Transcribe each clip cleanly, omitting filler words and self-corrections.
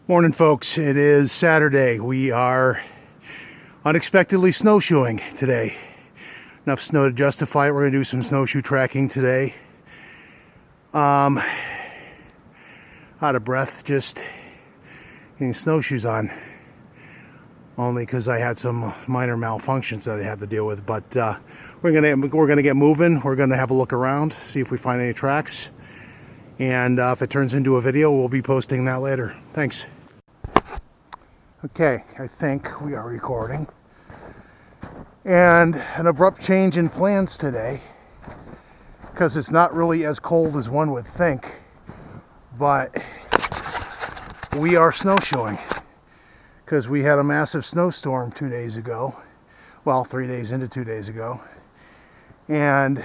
Morning, folks. It is Saturday. We are unexpectedly snowshoeing today. Enough snow to justify it. We're going to do some snowshoe tracking today. Out of breath, just getting snowshoes on. Only because I had some minor malfunctions that I had to deal with. But we're gonna get moving. We're gonna have a look around, see if we find any tracks, and if it turns into a video, we'll be posting that later. Thanks. Okay, I think we are recording. And an abrupt change in plans today, because it's not really as cold as one would think, but we are snowshoeing because we had a massive snowstorm 2 days ago. Well, 3 days into 2 days ago. And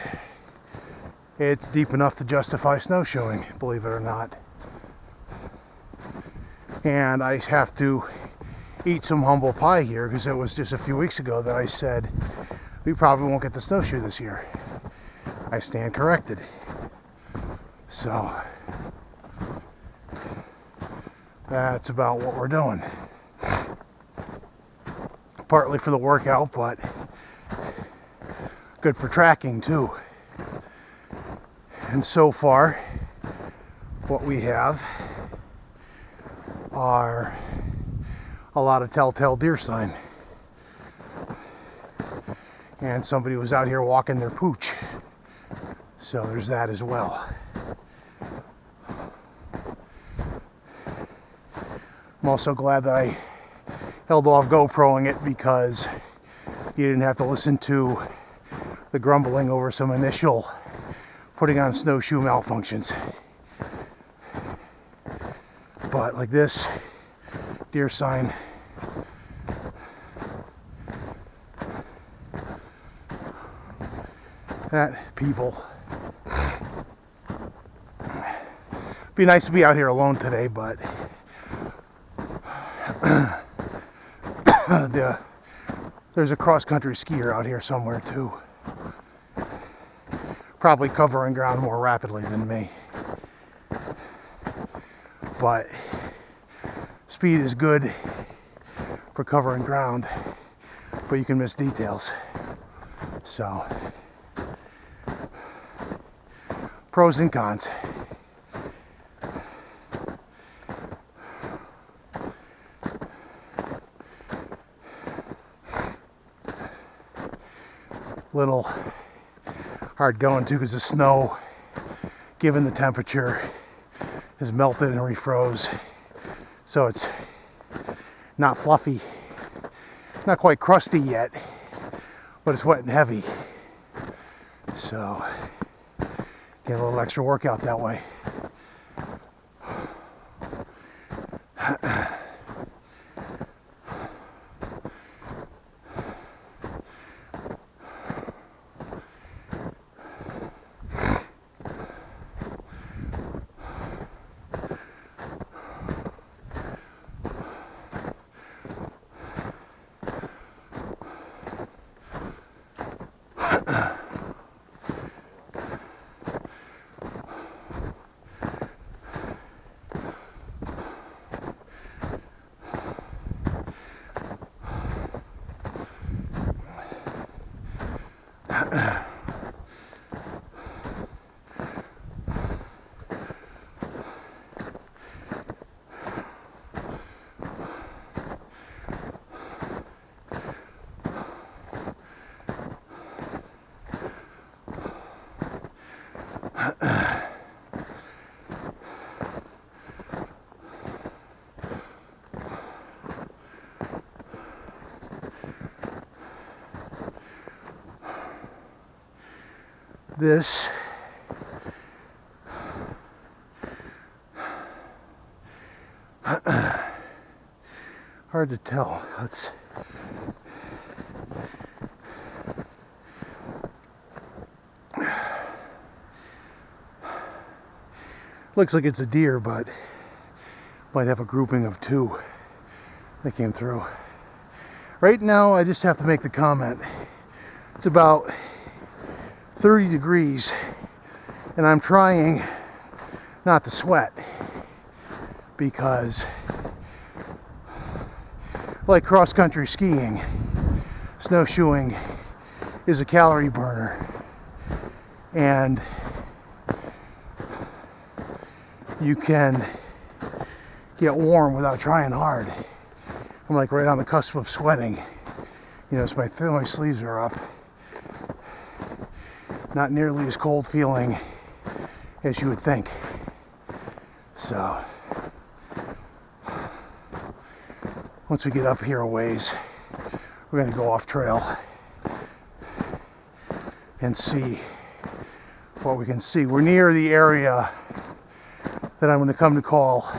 it's deep enough to justify snowshoeing, believe it or not. And I have to eat some humble pie here because it was just a few weeks ago that I said we probably won't get the snowshoe this year. I stand corrected. So that's about what we're doing. Partly for the workout, but good for tracking too. And so far, what we have are a lot of telltale deer sign. And somebody was out here walking their pooch. So there's that as well. I'm also glad that I held off GoProing it because you didn't have to listen to the grumbling over some initial putting on snowshoe malfunctions. But like this, deer sign. That people. Be nice to be out here alone today, but there's a cross-country skier out here somewhere too. Probably covering ground more rapidly than me. But speed is good for covering ground, but you can miss details. So, pros and cons. Little hard going too because the snow, given the temperature, has melted and refroze. So it's not fluffy, not quite crusty yet, but it's wet and heavy. So get a little extra workout that way. This hard to tell. Looks like it's a deer, but might have a grouping of two that came through. Right now, I just have to make the comment. It's about 30 degrees, and I'm trying not to sweat because, like cross-country skiing, snowshoeing is a calorie burner, and you can get warm without trying hard. I'm like right on the cusp of sweating, you know, so my sleeves are up. Not nearly as cold feeling as you would think. So once we get up here a ways, we're going to go off trail and see what we can see. We're near the area that I'm going to come to call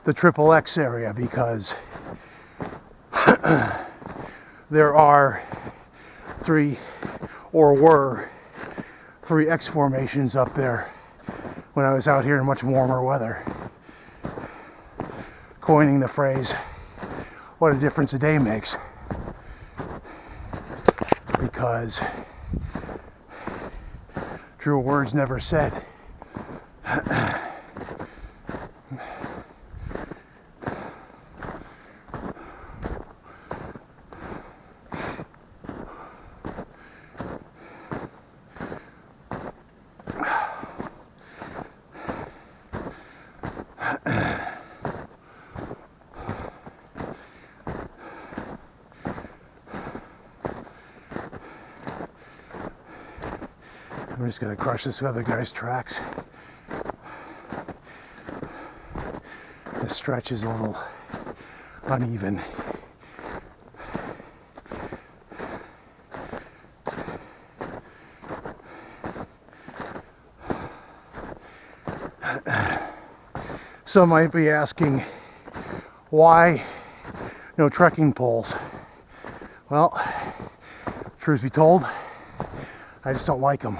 the Triple X area, because there are were three X formations up there when I was out here in much warmer weather, coining the phrase, what a difference a day makes. Because truer words never said. I'm just going to crush this other guy's tracks. This stretch is a little uneven. Some might be asking, why no trekking poles? Well, truth be told, I just don't like them.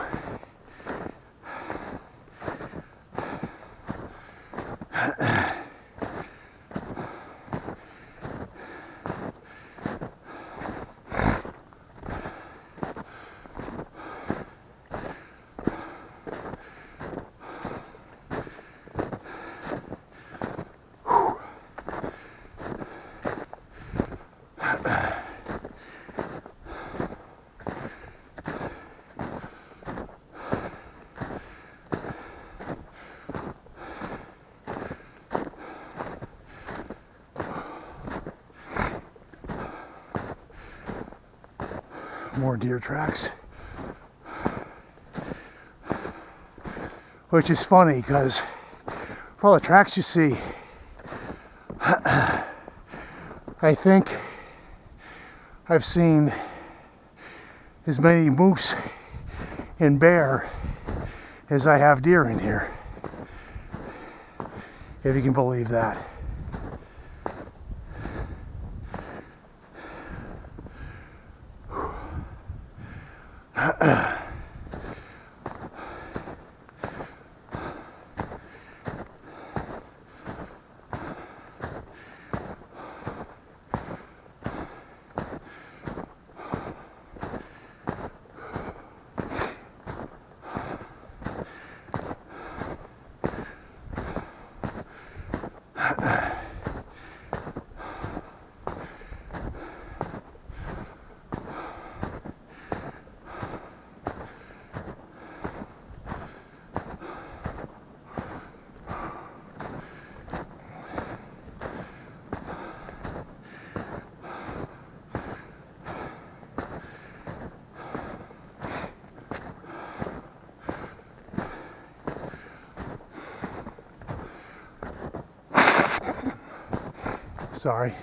More deer tracks, which is funny because for all the tracks you see, I think I've seen as many moose and bear as I have deer in here, if you can believe that. Sorry.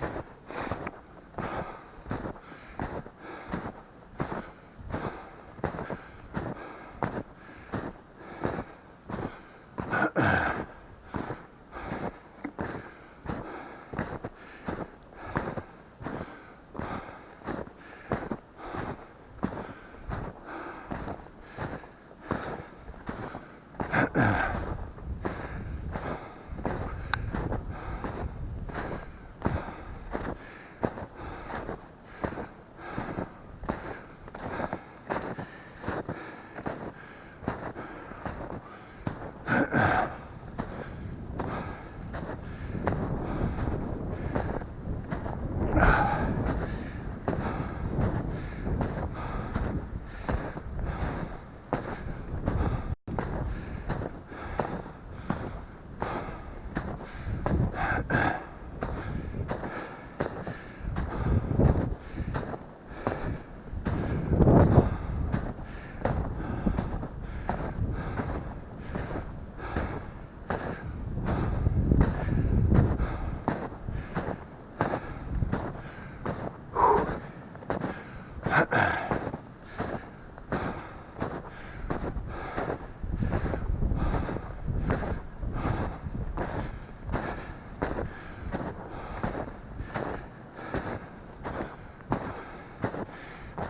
It's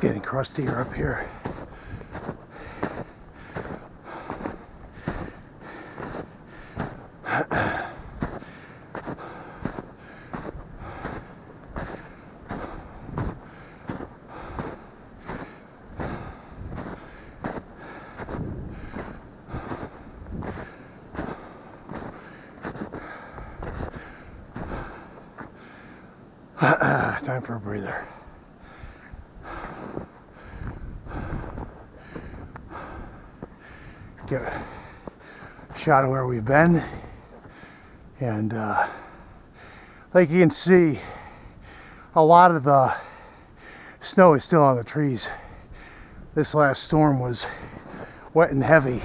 getting crustier up here. Time for a breather. Get a shot of where we've been, and like you can see, a lot of the snow is still on the trees. This last storm was wet and heavy,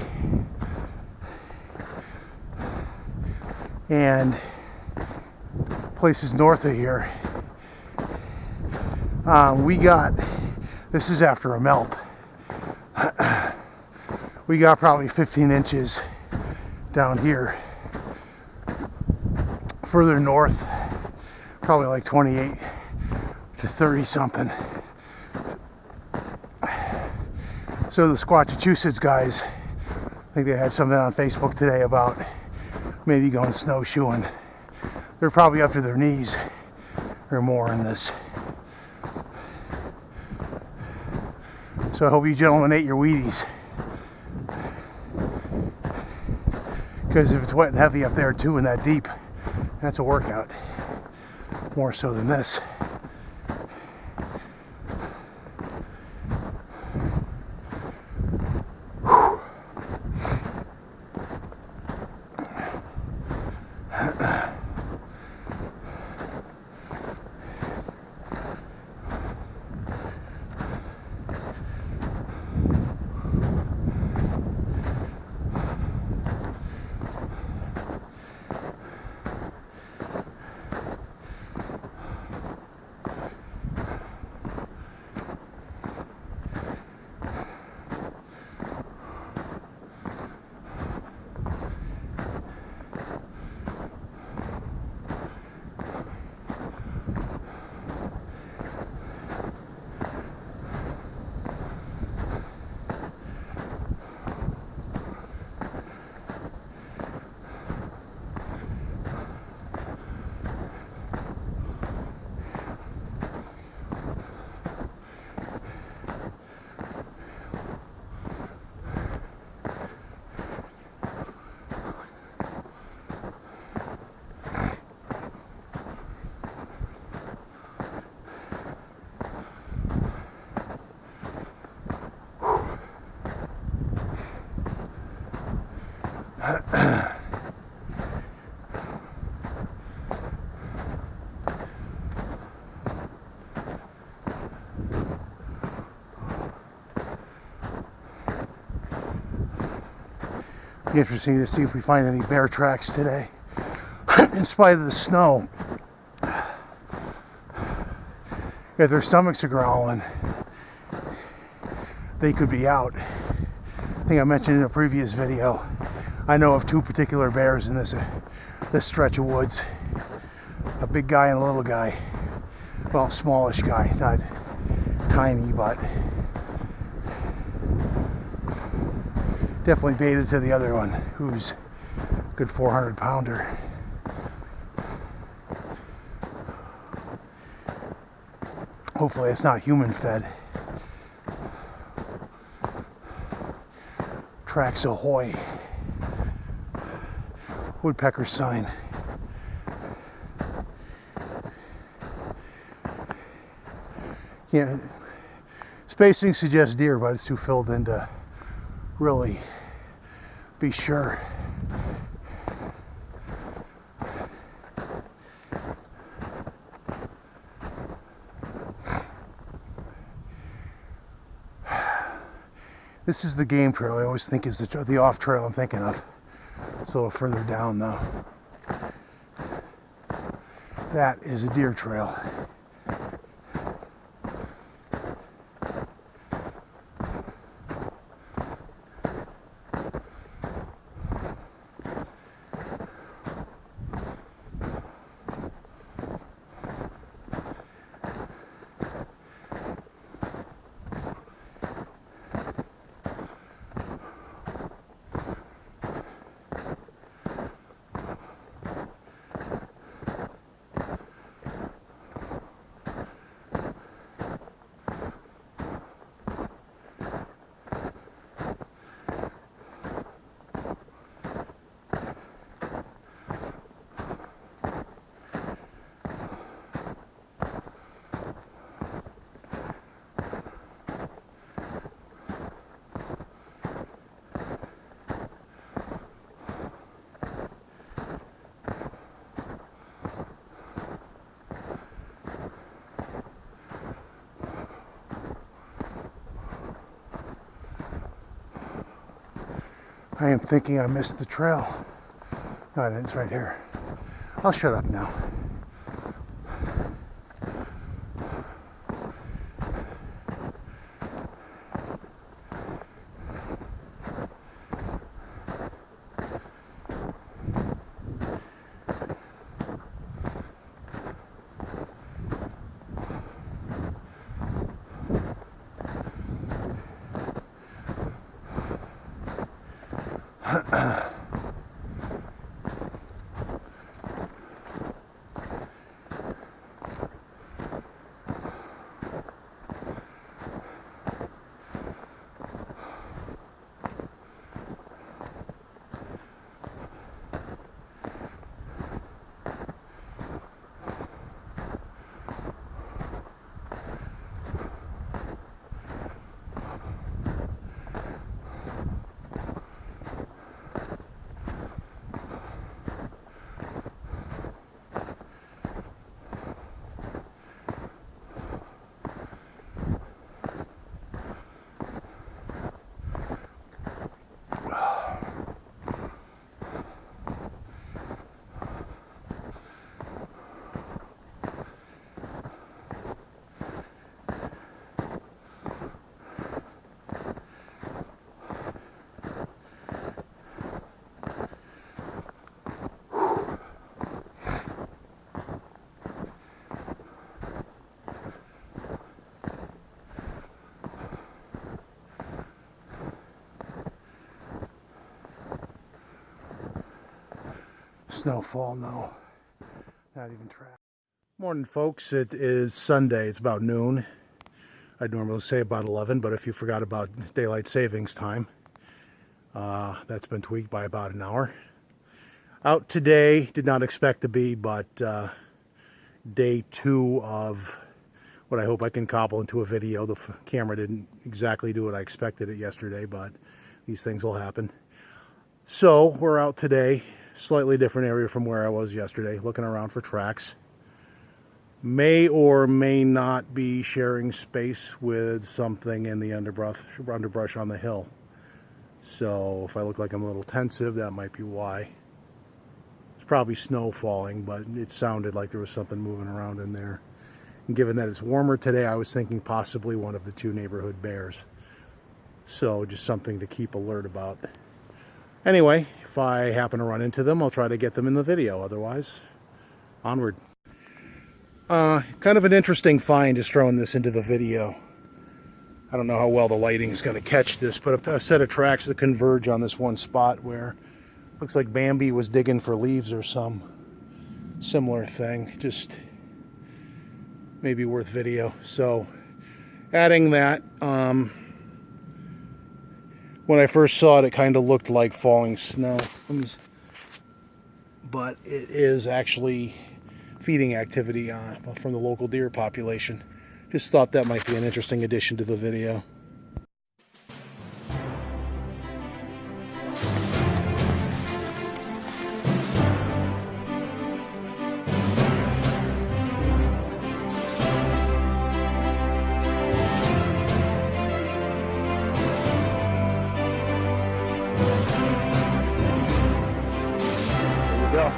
and places north of here, this is after a melt, we got probably 15 inches down here. Further north, probably like 28 to 30 something. So the Squatchachusetts guys, I think they had something on Facebook today about maybe going snowshoeing. They're probably up to their knees or more in this. So I hope you gentlemen ate your Wheaties, because if it's wet and heavy up there too and that deep, that's a workout, more so than this. Interesting to see if we find any bear tracks today, in spite of the snow. If their stomachs are growling, they could be out. I think I mentioned in a previous video, I know of two particular bears in this stretch of woods. A big guy and a little guy. Well, smallish guy, not tiny, but definitely baited to the other one, who's a good 400-pounder. Hopefully it's not human fed. Tracks ahoy. Woodpecker sign. Yeah, spacing suggests deer, but it's too filled in to really be sure. This is the game trail I always think is the off trail I'm thinking of. It's a little further down though. That is a deer trail. I am thinking I missed the trail. No, I didn't. It's right here. I'll shut up now. Snowfall, no. Not even track. Morning, folks. It is Sunday. It's about noon. I'd normally say about 11, but if you forgot about daylight savings time, that's been tweaked by about an hour. Out today, did not expect to be, but day 2 of what I hope I can cobble into a video. The camera didn't exactly do what I expected it yesterday, but these things will happen. So we're out today, slightly different area from where I was yesterday, looking around for tracks. May or may not be sharing space with something in the underbrush on the hill. So if I look like I'm a little tensive, that might be why. It's probably snow falling, but it sounded like there was something moving around in there. And given that it's warmer today, I was thinking possibly one of the 2 neighborhood bears. So just something to keep alert about. Anyway, if I happen to run into them, I'll try to get them in the video. Otherwise, onward. Kind of an interesting find, just throwing this into the video. I don't know how well the lighting is going to catch this, but a set of tracks that converge on this one spot where looks like Bambi was digging for leaves or some similar thing. Just maybe worth video. So adding that, when I first saw it, it kind of looked like falling snow. But it is actually feeding activity from the local deer population. Just thought that might be an interesting addition to the video. There we go.